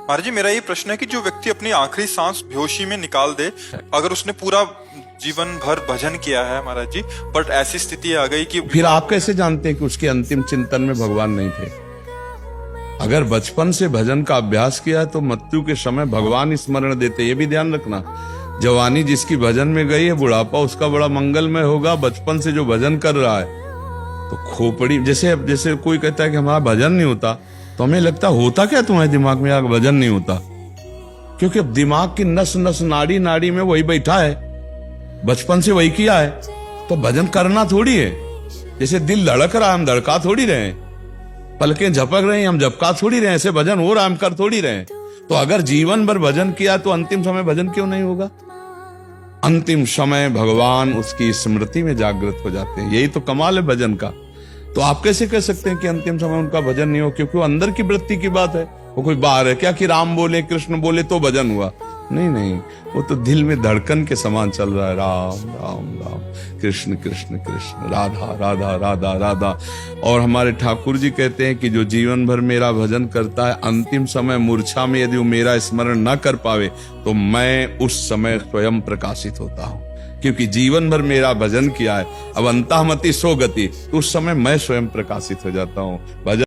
महाराज जी, मेरा ये प्रश्न है कि जो व्यक्ति अपनी आखिरी सांस बेहोशी में निकाल दे, अगर उसने पूरा जीवन भर भजन किया है महाराज जी, बट ऐसी स्थिति आ गई कि फिर आप कैसे जानते हैं कि उसके अंतिम चिंतन में भगवान नहीं थे? अगर बचपन से भजन का अभ्यास किया है तो मृत्यु के समय भगवान स्मरण देते, ये भी ध्यान रखना। जवानी जिसकी भजन में गई है, बुढ़ापा उसका बड़ा मंगलमय होगा। बचपन से जो भजन कर रहा है तो खोपड़ी, जैसे कोई कहता है कि हमारा भजन नहीं होता, तो हमें लगता होता क्या तुम्हारे दिमाग में, आगे भजन नहीं होता? क्योंकि अब दिमाग की नस नस नाड़ी नाड़ी में वही बैठा है, बचपन से वही किया है। तो भजन करना थोड़ी है, जैसे दिल धड़क रहा है हम धड़का थोड़ी रहे, पलकें झपक रही हम झपका थोड़ी रहे, ऐसे भजन हो रहा हम कर थोड़ी रहे। तो अगर जीवन भर भजन किया तो अंतिम समय भजन क्यों नहीं होगा? अंतिम समय भगवान उसकी स्मृति में जागृत हो जाते हैं, यही तो कमाल है भजन का। तो आप कैसे कह सकते हैं कि अंतिम समय उनका भजन नहीं हो? क्योंकि वो अंदर की वृत्ति की बात है, वो कोई बाहर है क्या कि राम बोले कृष्ण बोले तो भजन हुआ? नहीं नहीं, वो तो दिल में धड़कन के समान चल रहा है, राम राम राम, कृष्ण कृष्ण कृष्ण, राधा राधा राधा राधा। और हमारे ठाकुर जी कहते हैं कि जो जीवन भर मेरा भजन करता है, अंतिम समय मूर्छा में यदि वो मेरा स्मरण न कर पावे तो मैं उस समय स्वयं प्रकाशित होता हूं। क्योंकि जीवन भर मेरा भजन किया है, अब अंतःमति सो गति, तो उस समय मैं स्वयं प्रकाशित हो जाता हूं। भजन